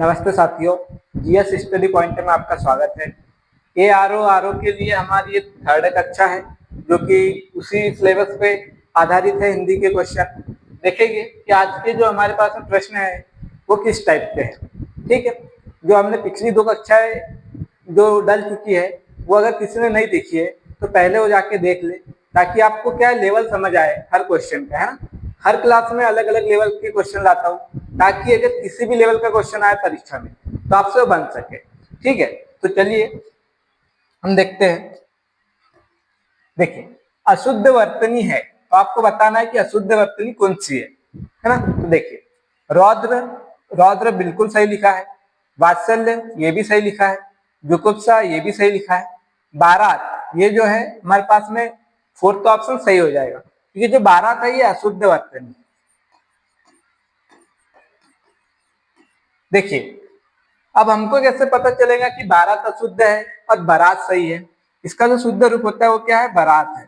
नमस्ते साथियों, GS study point में आपका स्वागत है। आर ओ के लिए हमारी ये थर्ड कक्षा है जो कि उसी सिलेबस पे आधारित है। हिंदी के क्वेश्चन देखेंगे कि आज के जो हमारे पास में प्रश्न है वो किस टाइप के हैं। ठीक है, जो हमने पिछली दो कक्षाएं जो डल चुकी है वो अगर किसी ने नहीं देखी है तो पहले वो जाके देख ले, ताकि आपको क्या लेवल समझ आए हर क्वेश्चन का, है ना। हर क्लास में अलग अलग लेवल के क्वेश्चन लाता हूँ, ताकि अगर किसी भी लेवल का क्वेश्चन आए परीक्षा में तो आपसे वो बन सके। ठीक है, तो चलिए हम देखते हैं। देखिए, अशुद्ध वर्तनी है तो आपको बताना है कि अशुद्ध वर्तनी कौन सी है ना। तो देखिए, रौद्र, रौद्र बिल्कुल सही लिखा है। वात्सल्य ये भी सही लिखा है। जुगुप्सा ये भी सही लिखा है। बारात ये जो है हमारे पास में फोर्थ ऑप्शन सही हो जाएगा, क्योंकि जो बारात है ये अशुद्ध वर्तनी। देखिए, अब हमको कैसे पता चलेगा कि बारात अशुद्ध है और बारात सही है। इसका जो शुद्ध रूप होता है वो क्या है, बारात है।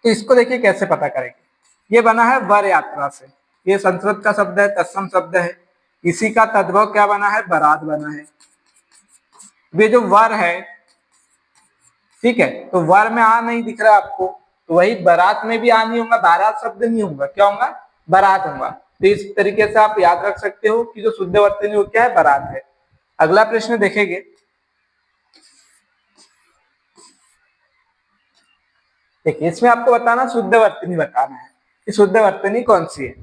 तो इसको देखिए कैसे पता करेंगे। ये बना है वर यात्रा से, ये संस्कृत का शब्द है, तत्सम शब्द है। इसी का तद्भव क्या बना है, बारात बना है। ये जो वर है, ठीक है, तो वर में आ नहीं दिख रहा आपको, तो वही बारात में भी आ नहीं होगा, बारात शब्द नहीं होगा, क्या होगा, बारात होगा। तो इस तरीके से आप याद रख सकते हो कि जो शुद्ध वर्तनी वो क्या है, बारात है। अगला प्रश्न देखेंगे। देखिए, इसमें आपको बताना शुद्ध वर्तनी बताना है कि शुद्ध वर्तनी कौन सी है।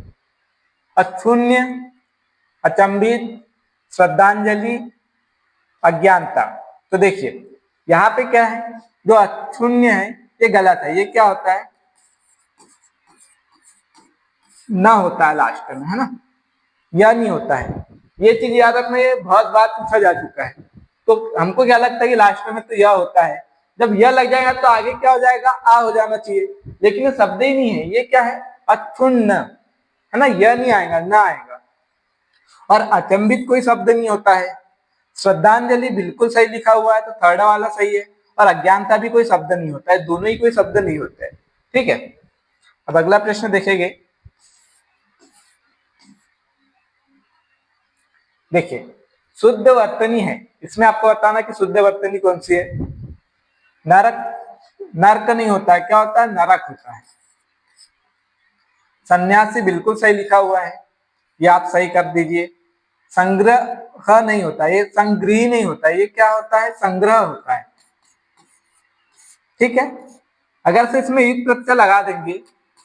अक्षुण्य, अचंभित, श्रद्धांजलि, अज्ञानता। तो देखिए यहाँ पे क्या है, जो अक्षुण्य है ये गलत है। ये क्या होता है, ना होता है लास्ट में, है ना, या नहीं होता है। ये चीज याद रखना, ये बहुत बार पूछा जा चुका है। तो हमको क्या लगता है कि लास्ट में तो यह होता है। जब यह लग जाएगा तो आगे क्या हो जाएगा, आ हो जाना चाहिए, लेकिन ये शब्द ही नहीं है। ये क्या है, अक्षुण्ण, है ना, यह नहीं आएगा, ना आएगा। और अचंभित कोई शब्द नहीं होता है। श्रद्धांजलि बिल्कुल सही लिखा हुआ है, तो थर्ड वाला सही है। और अज्ञानता भी कोई शब्द नहीं होता है, दोनों ही कोई शब्द नहीं होते हैं। ठीक है, अब अगला प्रश्न देखेंगे। देखिए, शुद्ध वर्तनी है, इसमें आपको बताना कि शुद्ध वर्तनी कौन सी है। नरक, नरक नहीं होता है, क्या होता है, नरक होता है। सन्यासी बिल्कुल सही लिखा हुआ है, ये आप सही कर दीजिए। संग्रह नहीं होता, ये संग्रही नहीं होता, ये क्या होता है, संग्रह होता है। ठीक है, अगर से इसमें ईद प्रत्यय लगा देंगे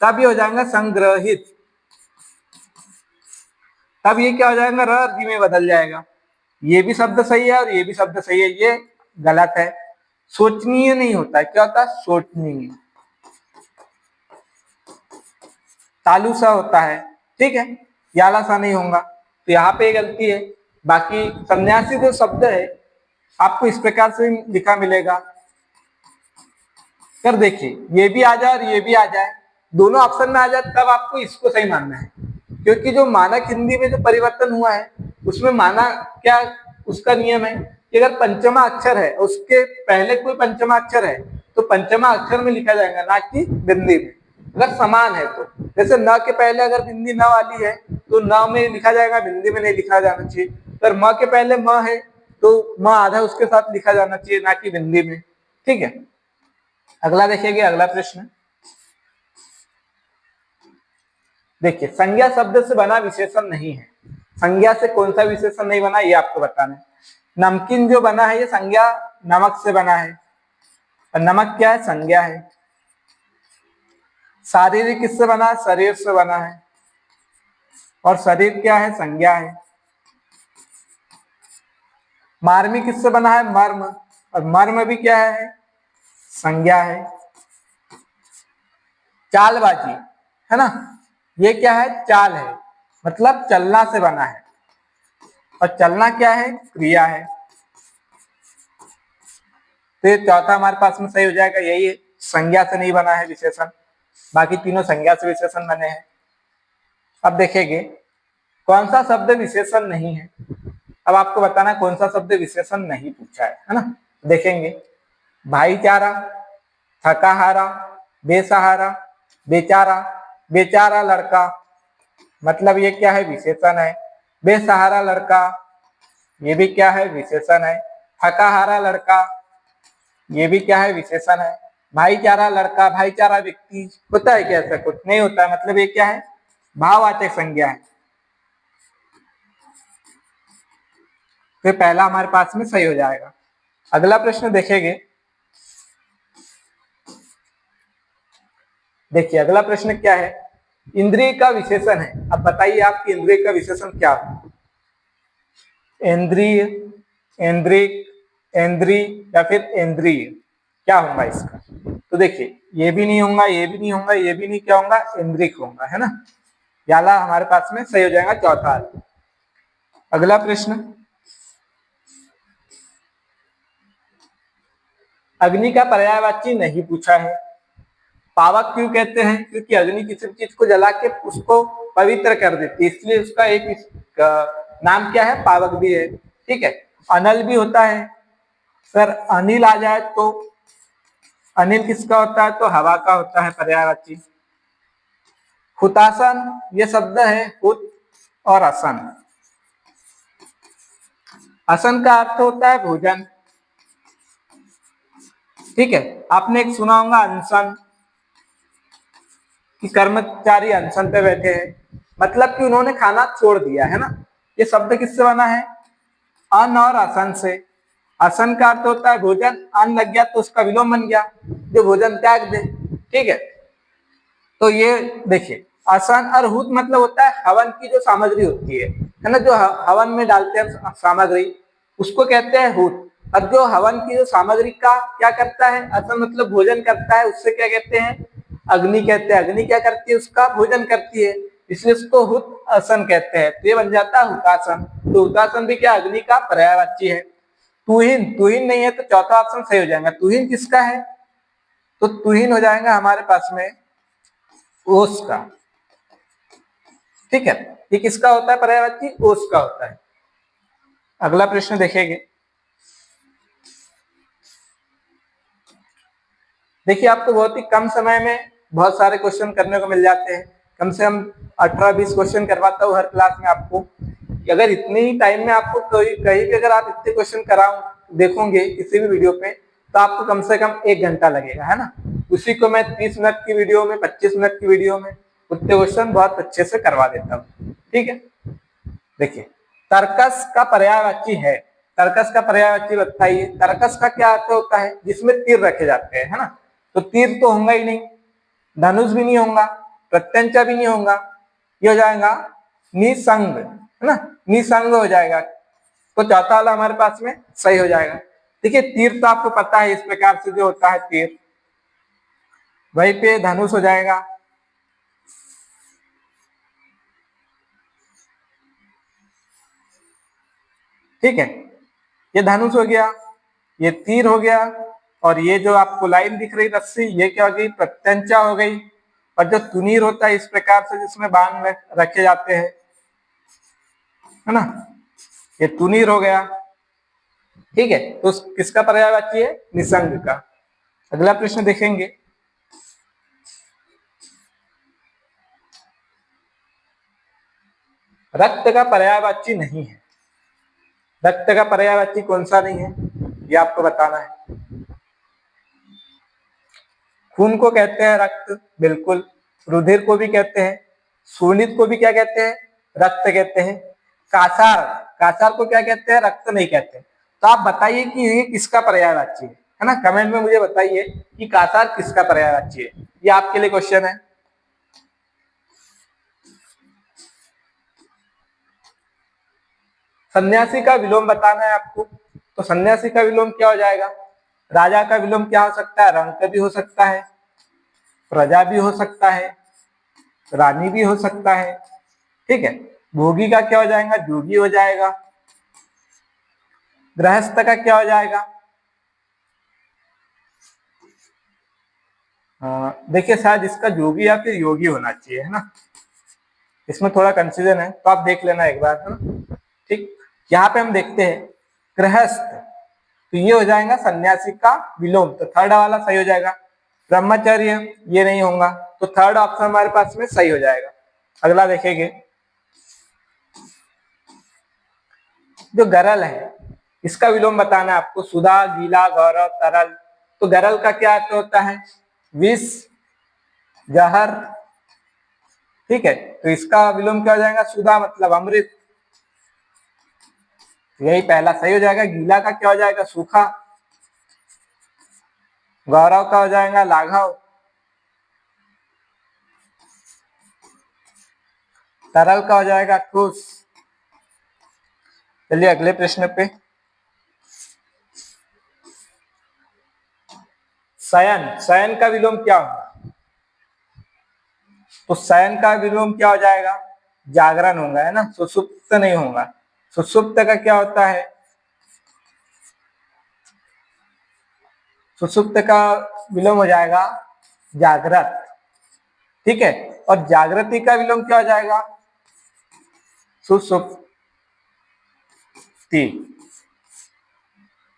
तब ये हो जाएगा संग्रहित, तब ये क्या हो जाएगा, र में बदल जाएगा। ये भी शब्द सही है और ये भी शब्द सही है, ये गलत है। सोचनीय नहीं होता है, क्या होता है, सोचनीय। तालू सा होता है, ठीक है, याला सा नहीं होगा, तो यहाँ पे गलती है। बाकी सन्यासी जो शब्द है आपको इस प्रकार से लिखा मिलेगा। कर देखिए, ये भी आ जाए और ये भी आ जाए, दोनों ऑप्शन में आ जाए, तब आपको इसको सही मानना है। क्योंकि जो मानक हिंदी में जो परिवर्तन हुआ है उसमें माना क्या, उसका नियम है कि अगर पंचमा अक्षर है उसके पहले कोई पंचमा अक्षर है तो पंचमा अक्षर में लिखा जाएगा, ना कि बिंदी में। अगर समान है तो, जैसे न के पहले अगर बिंदी न वाली है तो न में लिखा जाएगा, बिंदी में नहीं लिखा जाना चाहिए। अगर म के पहले म है तो म आधा उसके साथ लिखा जाना चाहिए, ना कि बिंदी में। ठीक है, अगला देखिएगा, अगला प्रश्न। देखिए, संज्ञा शब्द से बना विशेषण नहीं है। संज्ञा से कौन सा विशेषण नहीं बना, ये आपको बताना है। नमकीन जो बना है ये संज्ञा नमक से बना है, और नमक क्या है, संज्ञा है। शारीरिक किससे बना है, शरीर से बना है, और शरीर क्या है, संज्ञा है। मार्मी किससे बना है, मर्म, और मर्म भी क्या है, संज्ञा है। चालबाजी, है ना, ये क्या है, चाल है, मतलब चलना से बना है, और चलना क्या है, क्रिया है। तो ये चौथा हमारे पास में सही हो जाएगा, यही है, संज्ञा से नहीं बना है विशेषण, बाकी तीनों संज्ञा से विशेषण बने हैं। अब देखेंगे कौन सा शब्द विशेषण नहीं है। अब आपको बताना कौन सा शब्द विशेषण नहीं पूछा है ना। देखेंगे, भाईचारा, थकाहारा, बेसहारा, बेचारा, बेचारा लड़का, मतलब ये क्या है, विशेषण है। बेसहारा लड़का, ये भी क्या है, विशेषण है। थकाहारा लड़का, ये भी क्या है, विशेषण है। भाईचारा लड़का, भाईचारा व्यक्ति, होता है क्या ऐसा? कुछ नहीं होता है, मतलब ये क्या है, भाववाचक संज्ञा है। तो पहला हमारे पास में सही हो जाएगा। अगला प्रश्न देखेंगे। देखिए अगला प्रश्न क्या है, इंद्रिय का विशेषण है। अब बताइए आपकी इंद्रिय का विशेषण क्या है? इंद्रिय, इंद्रिक, इंद्री या फिर इंद्रिय, क्या होगा इसका? तो देखिए ये भी नहीं होगा, ये भी नहीं होगा, ये भी नहीं, क्या होगा, इंद्रिक होगा, है ना। याला हमारे पास में सही हो जाएगा, चौथा। अगला प्रश्न, अग्नि का पर्यायवाची नहीं पूछा है। पावक क्यों कहते हैं? क्योंकि अग्नि किसी चीज को जला के उसको पवित्र कर देती है, इसलिए उसका एक नाम क्या है, पावक भी है। ठीक है। अनल भी होता है। सर अनिल आ जाए तो अनिल किसका होता है? तो हवा का होता है पर्यायवाची। हुतासन, ये शब्द है हुत और असन। असन का अर्थ होता है भोजन। ठीक है। आपने एक सुना होगा अनशन, कि कर्मचारी अनशन पे बैठे हैं, मतलब कि उन्होंने खाना छोड़ दिया, है ना। ये शब्द किससे बना है? अन और असन से। असन का अर्थ होता है भोजन, अन्न लग गया तो उसका विलोम बन गया, जो भोजन त्याग दे। ठीक है। तो ये देखिए असन और हुत मतलब होता है हवन की जो सामग्री होती है ना, जो हवन में डालते हैं सामग्री, उसको कहते हैं हुत। अब जो हवन की जो सामग्री का क्या करता है, असन मतलब भोजन करता है, उससे क्या कहते हैं, अग्नि कहते हैं। अग्नि क्या करती है, उसका भोजन करती है, इसलिए उसको हुत असन कहते हैं। तो ये बन जाता है हुतासन। तो हुतासन भी क्या, अग्नि का पर्यायवाची है। तुहिन, तुहिन नहीं है तो चौथा ऑप्शन सही हो जाएगा। तुहिन किसका है? तो तुहिन हो जाएगा हमारे पास में ओस का। ठीक है। ये किसका होता है पर्यायवाची? ओस का होता है। अगला प्रश्न देखेंगे। देखिए आपको बहुत ही कम समय में बहुत सारे क्वेश्चन करने को मिल जाते हैं। कम से कम 18-20 क्वेश्चन करवाता हूँ हर क्लास में आपको। अगर इतने ही टाइम में आपको कहीं भी अगर आप इतने क्वेश्चन कराओ देखोगे किसी भी वीडियो पे, तो आपको कम से कम 1 घंटा लगेगा, है ना। उसी को मैं 30 मिनट की वीडियो में, 25 मिनट की वीडियो में उतने क्वेश्चन बहुत अच्छे से करवा देता हूँ। ठीक है। देखिए तर्कस का पर्यायवाची है। तर्कस का पर्यायवाची बताइए। तर्कस का क्या अर्थ होता है? जिसमें तीर रखे जाते हैं, है ना। तो तीर तो होगा ही नहीं, धनुष भी नहीं होगा, प्रत्यंचा भी नहीं होगा। ये हो जाएगा निसंग, है ना, निसंग हो जाएगा। तो चौथा वाला हमारे पास में सही हो जाएगा। देखिए तीर तो आपको पता है इस प्रकार से जो होता है तीर, वहीं पे धनुष हो जाएगा। ठीक है। ये धनुष हो गया, ये तीर हो गया, और ये जो आपको लाइन दिख रही रस्सी, ये क्या हो गई, प्रत्यंचा हो गई। और जो तुनीर होता है इस प्रकार से जिसमें बाण रखे जाते हैं, है ना, ये तुनीर हो गया। ठीक है। तो किसका पर्यायवाची है? निसंग का। अगला प्रश्न देखेंगे। रक्त का पर्यायवाची नहीं है। रक्त का पर्यायवाची कौन सा नहीं है, ये आपको बताना है। खून को कहते हैं रक्त, बिल्कुल। रुधिर को भी कहते हैं। शोणित को भी क्या कहते हैं? रक्त कहते हैं। कासार, कासार को क्या कहते हैं? रक्त नहीं कहते। तो आप बताइए कि ये किसका पर्यायवाची है ना, कमेंट में मुझे बताइए कि कासार किसका पर्यायवाची है। ये आपके लिए क्वेश्चन है। सन्यासी का विलोम बताना है आपको। तो सन्यासी का विलोम क्या हो जाएगा? राजा का विलोम क्या हो सकता है? रंक भी हो सकता है, प्रजा भी हो सकता है, रानी भी हो सकता है। ठीक है। भोगी का क्या हो जाएगा? जोगी हो जाएगा। गृहस्थ का क्या हो जाएगा? देखिए शायद इसका जोगी या फिर योगी होना चाहिए, है ना। इसमें थोड़ा कंफ्यूजन है, तो आप देख लेना एक बार, है ना। ठीक। यहाँ पे हम देखते हैं गृहस्थ, तो ये हो जाएगा सन्यासी का विलोम, तो थर्ड वाला सही हो जाएगा। ब्रह्मचर्य ये नहीं होगा, तो थर्ड ऑप्शन हमारे पास में सही हो जाएगा। अगला देखेंगे। जो गरल है इसका विलोम बताना है आपको। सुधा, गीला, गौरव, तरल। तो गरल का क्या अर्थ होता है? विष, जहर। ठीक है, तो इसका विलोम क्या हो जाएगा? सुधा मतलब अमृत, यही पहला सही हो जाएगा। गीला का क्या हो जाएगा? सूखा। गौरव का हो जाएगा लाघव। तरल का हो जाएगा ठोस। चलिए अगले प्रश्न पे। शयन, शयन का विलोम क्या होगा? तो शयन का विलोम क्या हो जाएगा? जागरण होगा, है ना, सुषुप्त नहीं होगा। सुषुप्त का क्या होता है? सुषुप्त का विलोम हो जाएगा जागृत। ठीक है, और जागृति का विलोम क्या हो जाएगा? सुषुप्ति।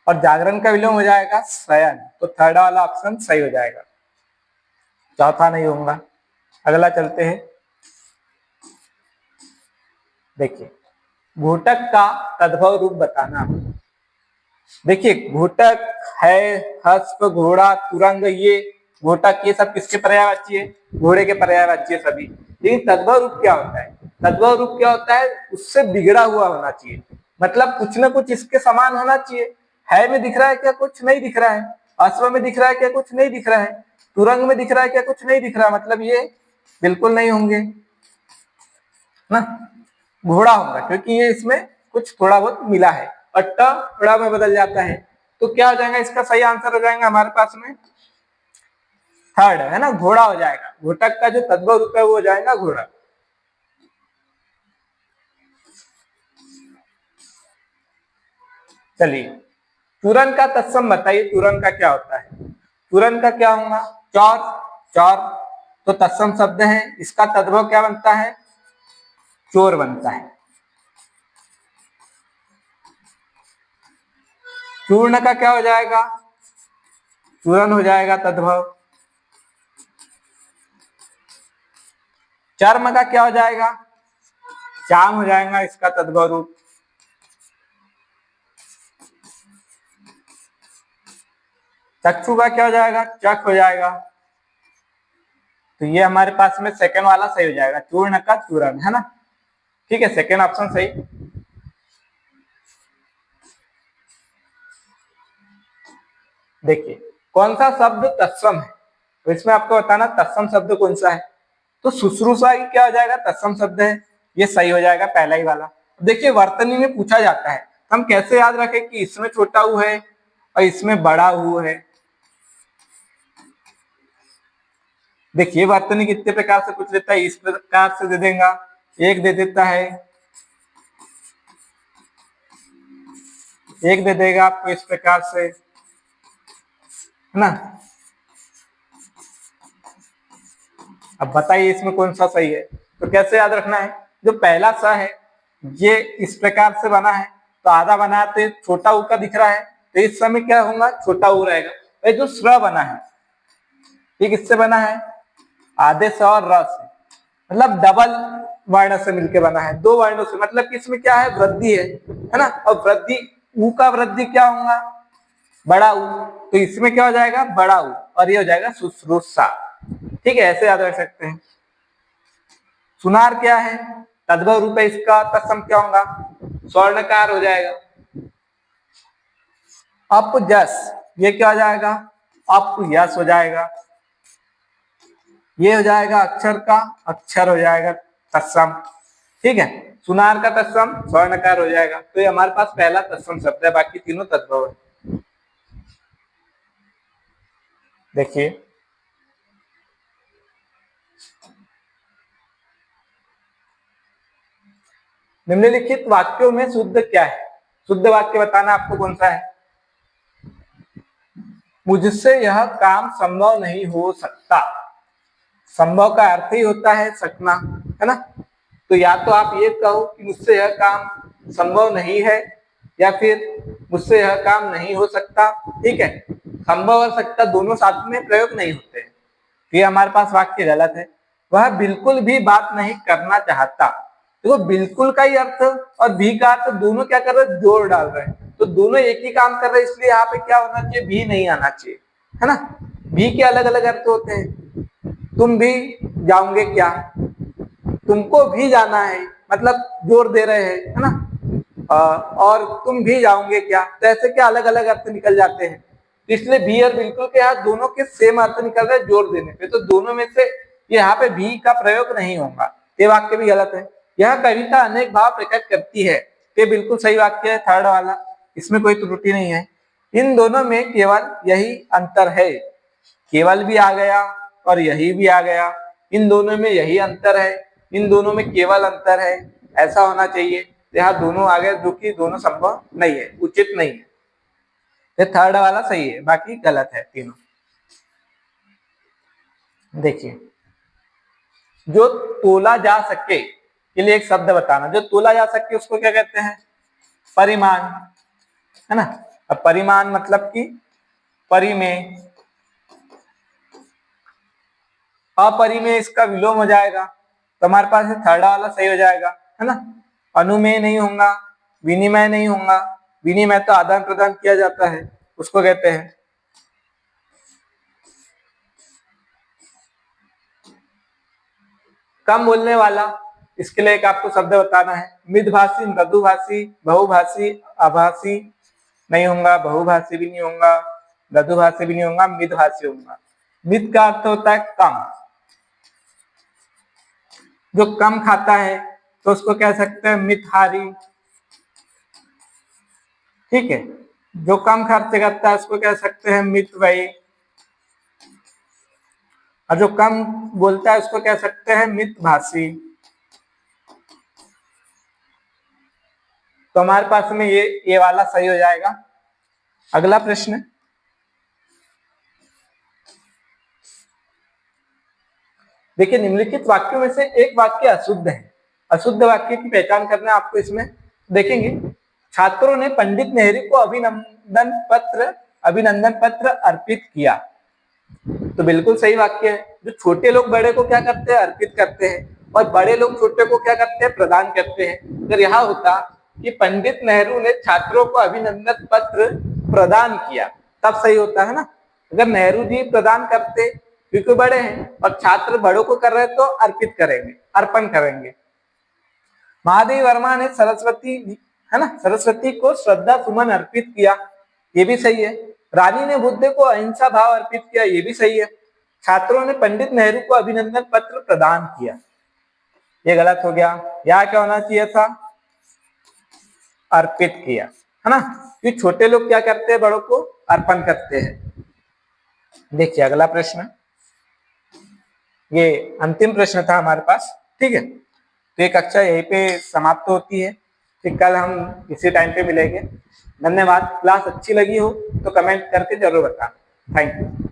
और जागरण का विलोम हो जाएगा शयन। तो थर्ड वाला ऑप्शन सही हो जाएगा, चौथा नहीं होगा। अगला चलते हैं। देखिए, घोटक का तद्भव रूप बताना। देखिए, घोटक है, हस्प, घोड़ा, तुरंग, ये घोटक ये सब किसके पर्यायवाची है? घोड़े के पर्यायवाची है सभी। लेकिन तद्भव रूप क्या होता है? तद्भव रूप क्या होता है? उससे बिगड़ा हुआ होना चाहिए, मतलब कुछ ना कुछ इसके समान होना चाहिए। है में दिख रहा है क्या? कुछ नहीं दिख रहा है। अश्व में दिख रहा है क्या? कुछ नहीं दिख रहा है। तुरंग में दिख रहा है क्या? कुछ नहीं दिख रहा, मतलब ये बिल्कुल नहीं होंगे ना। घोड़ा होगा क्योंकि ये इसमें कुछ थोड़ा बहुत मिला है, और ट थोड़ा में बदल जाता है। तो क्या हो जाएगा? इसका सही आंसर हो जाएगा हमारे पास में थर्ड, है ना, घोड़ा हो जाएगा। घोटक का जो तद्भव रूप है वो हो जाएगा घोड़ा। चलिए, तुरंग का तत्सम बताइए, तुरंग का क्या होता है? तुरंग का क्या होगा? चौर, चौर तो तत्सम शब्द है, इसका तद्भव क्या बनता है? चोर बनता है। चूर्ण का क्या हो जाएगा? चूरण हो जाएगा तद्भव। चर्म का क्या हो जाएगा? चाम हो जाएगा इसका तद्भव रूप। चक्षु का क्या हो जाएगा? चक हो जाएगा। तो ये हमारे पास में सेकंड वाला सही हो जाएगा, चूर्ण का चूरण, है ना। ठीक है, सेकंड ऑप्शन सही। देखिए, कौन सा शब्द तत्सम है? तो इसमें आपको बताना तत्सम शब्द कौन सा है। तो शुश्रूषा की क्या हो जाएगा? तत्सम शब्द है, ये सही हो जाएगा पहला ही वाला। देखिए, वर्तनी में पूछा जाता है, हम कैसे याद रखें कि इसमें छोटा ऊ है और इसमें बड़ा ऊ है। देखिए, वर्तनी कितने प्रकार से पूछ लेता है, इस प्रकार से दे देगा, एक दे देता है, एक दे देगा आपको इस प्रकार से, है ना। अब बताइए इसमें कौन सा सही है? तो कैसे याद रखना है? जो पहला सा है ये इस प्रकार से बना है, तो आधा बना है तो छोटा ऊ का दिख रहा है, तो इस समय क्या होगा? छोटा ऊ रहेगा। जो स्र बना है ये किससे बना है? आधे से और र से, मतलब डबल वर्ण से मिलकर बना है, दो वर्णों से, मतलब कि इसमें क्या है? वृद्धि है ना। और वृद्धि, ऊ का वृद्धि क्या होगा? बड़ा ऊ। तो इसमें क्या हो जाएगा? बड़ा ऊ, और ये हो जाएगा शुश्रूषा। ठीक है, ऐसे याद रख सकते हैं। सुनार क्या है? तद्भव रूप है इसका, तत्सम क्या होगा? स्वर्णकार हो जाएगा। अपजस, ये क्या हो जाएगा? अपयस हो जाएगा। ये हो जाएगा अक्षर का अक्षर हो जाएगा तत्सम। ठीक है, सुनार का तत्सम स्वर्णकार हो जाएगा। तो ये हमारे पास पहला तत्सम शब्द है, बाकी तीनों तद्भव है। देखिए, निम्नलिखित वाक्यों में शुद्ध क्या है? शुद्ध वाक्य बताना आपको कौन सा है। मुझसे यह काम संभव नहीं हो सकता। संभव का अर्थ ही होता है सकना, है ना। तो या तो आप ये कहो कि मुझसे यह काम संभव नहीं है, या फिर मुझसे यह काम नहीं हो सकता। ठीक है, संभव और सकता दोनों साथ में प्रयोग नहीं होते हैं, ये हमारे पास वाक्य गलत है। वह बिल्कुल भी बात नहीं करना चाहता। देखो बिल्कुल का ही अर्थ और भी का अर्थ दोनों क्या कर रहे हैं, जोड़ डाल रहे हैं, तो दोनों एक ही काम कर रहे हैं, इसलिए यहाँ पे क्या होना चाहिए, भी नहीं आना चाहिए, है ना। भी के अलग अलग अर्थ होते हैं। तुम भी जाओगे क्या, तुमको भी जाना है, मतलब जोर दे रहे हैं, है ना। और तुम भी जाओगे क्या, तो ऐसे क्या अलग अलग अर्थ निकल जाते हैं, इसलिए भी और बिल्कुल के यहाँ दोनों के सेम अर्थ निकल रहे हैं जोर देने पे, तो दोनों में से यहाँ पे भी का प्रयोग नहीं होगा, ये वाक्य भी गलत है। यह कविता अनेक भाव प्रकट करती है, ये बिल्कुल सही वाक्य है, थर्ड वाला, इसमें कोई त्रुटि नहीं है। इन दोनों में केवल यही अंतर है, केवल भी आ गया और यही भी आ गया, इन दोनों में यही अंतर है, इन दोनों में केवल अंतर है, ऐसा होना चाहिए। यहाँ दोनों आ गए, जो कि दोनों संभव नहीं है, उचित नहीं है, ये थर्ड वाला सही है, बाकी गलत है तीनों। देखिए, जो तोला जा सके के लिए एक शब्द बताना, जो तोला जा सके उसको क्या कहते हैं, परिमाण, है ना। अब परिमाण मतलब कि परिमेय, अपरिमेय इसका विलोम हो जाएगा, तो हमारे पास थर्ड वाला सही हो जाएगा, है ना। अनुमेय नहीं होगा, विनिमय नहीं होगा, विनिमय तो आदान प्रदान किया जाता है, उसको कहते हैं। कम बोलने वाला, इसके लिए एक आपको शब्द बताना है, मितभाषी, मृदुभाषी, बहुभाषी, आभासी नहीं होगा, बहुभाषी भी नहीं होगा, मृदुभाषी भी नहीं होगा, मितभाषी होगा। मित का अर्थ होता है कम, जो कम खाता है तो उसको कह सकते हैं मितहारी, ठीक है। जो कम खर्च करता है उसको कह सकते हैं मितव्ययी, और जो कम बोलता है उसको कह सकते हैं मितभाषी। तो हमारे पास में ये वाला सही हो जाएगा। अगला प्रश्न, देखिए निम्नलिखित वाक्यों में से एक वाक्य अशुद्ध है, अशुद्ध वाक्य की पहचान करना आपको इसमें देखेंगे। छात्रों ने पंडित नेहरू को अभिनंदन पत्र अर्पित किया, तो बिल्कुल सही वाक्य है। जो छोटे लोग बड़े को क्या करते हैं, अर्पित करते हैं, और बड़े लोग छोटे को क्या करते हैं, प्रदान करते हैं। अगर यहाँ होता कि पंडित नेहरू ने छात्रों को अभिनंदन पत्र प्रदान किया, तब सही होता है ना। अगर नेहरू जी प्रदान करते क्योंकि बड़े हैं, और छात्र बड़ों को कर रहे तो अर्पित करेंगे, अर्पण करेंगे। महादेवी वर्मा ने सरस्वती, है ना, सरस्वती को श्रद्धा सुमन अर्पित किया, ये भी सही है। रानी ने बुद्ध को अहिंसा भाव अर्पित किया, ये भी सही है। छात्रों ने पंडित नेहरू को अभिनंदन पत्र प्रदान किया, ये गलत हो गया। यहाँ क्या होना चाहिए था, अर्पित किया, है ना, कि छोटे लोग क्या करते हैं, बड़ों को अर्पण करते हैं। देखिए अगला प्रश्न, ये अंतिम प्रश्न था हमारे पास, ठीक है। तो ये कक्षा यहीं पे समाप्त होती है, फिर कल हम इसी टाइम पे मिलेंगे। धन्यवाद। क्लास अच्छी लगी हो तो कमेंट करके जरूर बताना। Thank you.